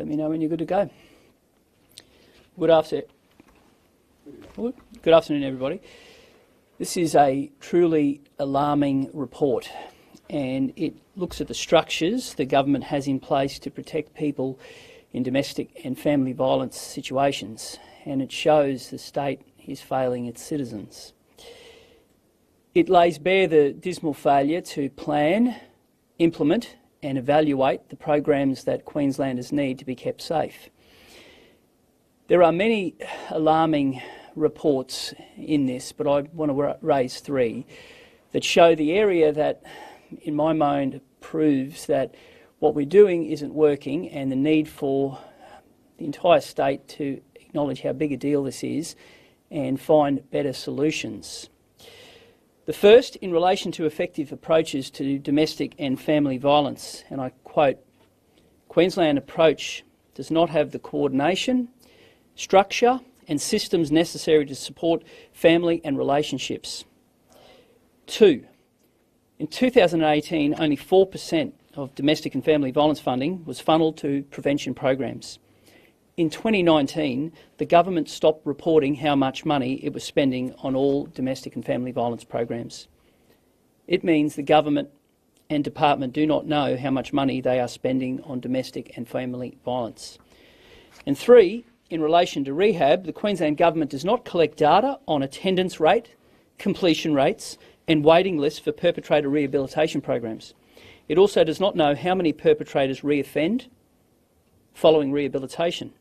Let me know when you're good to go. Good afternoon, everybody. This is a truly alarming report, and it looks at the structures the government has in place to protect people in domestic and family violence situations, and it shows the state is failing its citizens. It lays bare the dismal failure to plan, implement and evaluate the programs that Queenslanders need to be kept safe. There are many alarming reports in this, but I want to raise three that show the area that, in my mind, proves that what we're doing isn't working and the need for the entire state to acknowledge how big a deal this is and find better solutions. The first, in relation to effective approaches to domestic and family violence, and I quote, "Queensland approach does not have the coordination, structure and systems necessary to support family and relationships." 2. In 2018, only 4% of domestic and family violence funding was funneled to prevention programs. In 2019, the government stopped reporting how much money it was spending on all domestic and family violence programs. It means the government and department do not know how much money they are spending on domestic and family violence. And 3, in relation to rehab, the Queensland Government does not collect data on attendance rate, completion rates and waiting lists for perpetrator rehabilitation programs. It also does not know how many perpetrators reoffend following rehabilitation.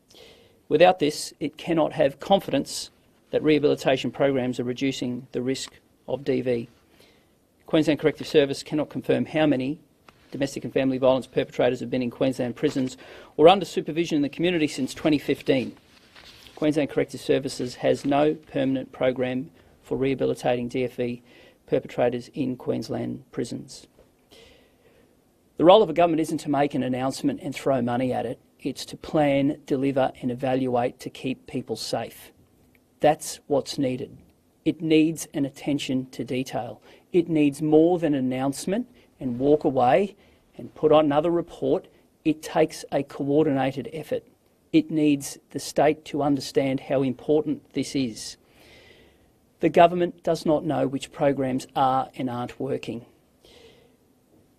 Without this, it cannot have confidence that rehabilitation programs are reducing the risk of DV. Queensland Corrective Service cannot confirm how many domestic and family violence perpetrators have been in Queensland prisons or under supervision in the community since 2015. Queensland Corrective Services has no permanent program for rehabilitating DFV perpetrators in Queensland prisons. The role of a government isn't to make an announcement and throw money at it. It's to plan, deliver and evaluate to keep people safe. That's what's needed. It needs an attention to detail. It needs more than an announcement and walk away and put on another report. It takes a coordinated effort. It needs the state to understand how important this is. The government does not know which programs are and aren't working.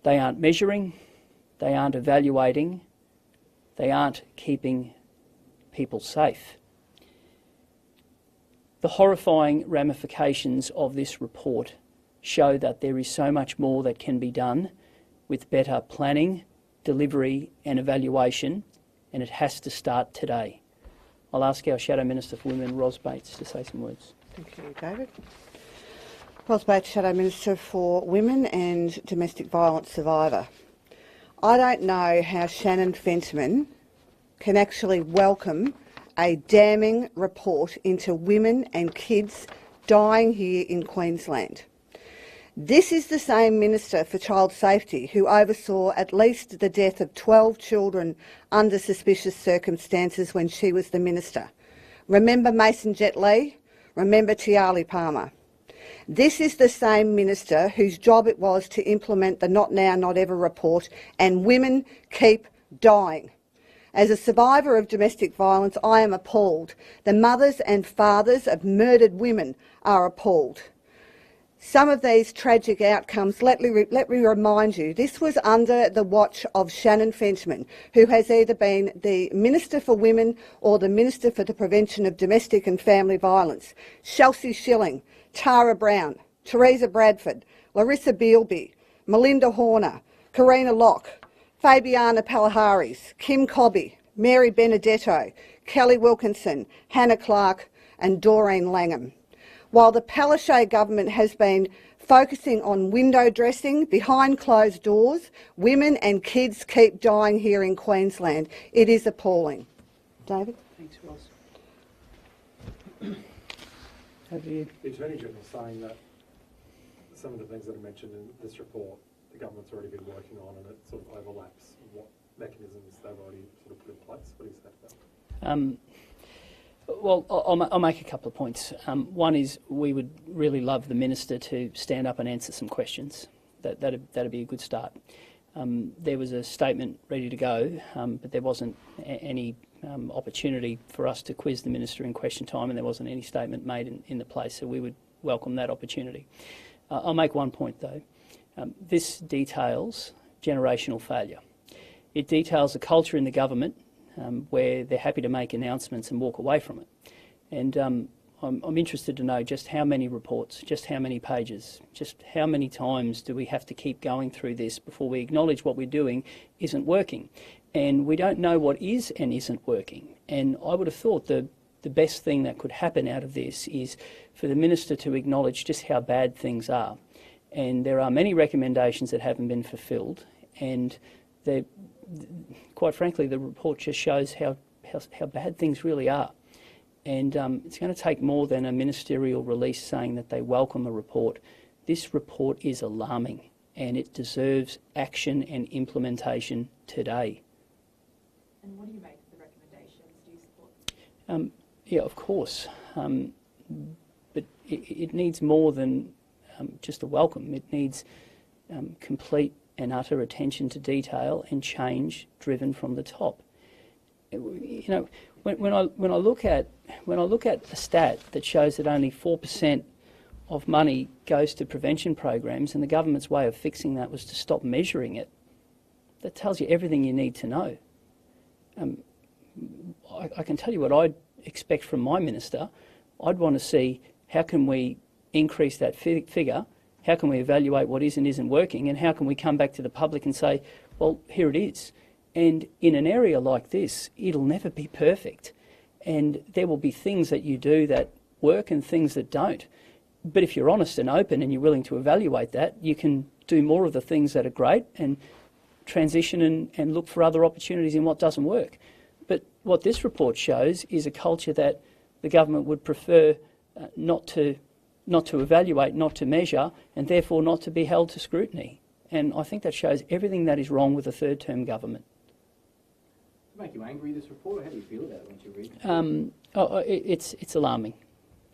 They aren't measuring, they aren't evaluating, they aren't keeping people safe. The horrifying ramifications of this report show that there is so much more that can be done with better planning, delivery and evaluation, and it has to start today. I'll ask our Shadow Minister for Women, Ros Bates, to say some words. Thank you, David. Ros Bates, Shadow Minister for Women and Domestic Violence Survivor. I don't know how Shannon Fentiman can actually welcome a damning report into women and kids dying here in Queensland. This is the same Minister for Child Safety who oversaw at least the death of 12 children under suspicious circumstances when she was the Minister. Remember Mason Jet Lee? Remember Tiali Palmer? This is the same Minister whose job it was to implement the Not Now, Not Ever report, and women keep dying. As a survivor of domestic violence, I am appalled. The mothers and fathers of murdered women are appalled. Some of these tragic outcomes, let me remind you, this was under the watch of Shannon Fentiman, who has either been the Minister for Women or the Minister for the Prevention of Domestic and Family Violence. Chelsea Schilling, Tara Brown, Teresa Bradford, Larissa Bealby, Melinda Horner, Karina Locke, Fabiana Palaharis, Kim Cobby, Mary Benedetto, Kelly Wilkinson, Hannah Clark and Doreen Langham. While the Palaszczuk Government has been focusing on window dressing behind closed doors, women and kids keep dying here in Queensland. It is appalling. David? Thanks, Ross. Over to you. The Attorney General is saying that some of the things that are mentioned in this report, the government's already been working on, and it sort of overlaps what mechanisms they've already sort of put in place. What do you say to that? Well, I'll make a couple of points. One is we would really love the Minister to stand up and answer some questions. That'd be a good start. There was a statement ready to go, but there wasn't any opportunity for us to quiz the Minister in question time, and there wasn't any statement made in the place, so we would welcome that opportunity. I'll make one point though. This details generational failure. It details a culture in the government where they're happy to make announcements and walk away from it. And I'm interested to know just how many reports, just how many pages, just how many times do we have to keep going through this before we acknowledge what we're doing isn't working. And we don't know what is and isn't working. And I would have thought the best thing that could happen out of this is for the Minister to acknowledge just how bad things are. And there are many recommendations that haven't been fulfilled, and quite frankly, the report just shows how bad things really are. And it's going to take more than a ministerial release saying that they welcome a report. This report is alarming, and it deserves action and implementation today. And what do you make of the recommendations? Do you support? Yeah, of course. But it needs more than just a welcome. It needs complete and utter attention to detail and change driven from the top. You know, when I look at a stat that shows that only 4% of money goes to prevention programs, and the government's way of fixing that was to stop measuring it, that tells you everything you need to know. I can tell you what I'd expect from my minister. I'd want to see how can we increase that figure, how can we evaluate what is and isn't working, and how can we come back to the public and say, well, here it is. And in an area like this, it'll never be perfect. And there will be things that you do that work and things that don't. But if you're honest and open and you're willing to evaluate that, you can do more of the things that are great and transition and look for other opportunities in what doesn't work. But what this report shows is a culture that the government would prefer not to evaluate, not to measure, and therefore not to be held to scrutiny. And I think that shows everything that is wrong with a third-term government. Does it make you angry, this report, or how do you feel about it once you read it? It's alarming.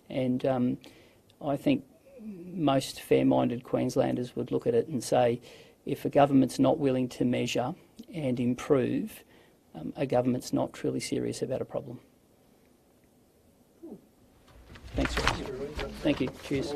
And I think most fair-minded Queenslanders would look at it and say, if a government's not willing to measure and improve, a government's not truly serious about a problem. Thanks, Ross. Thank you. Cheers.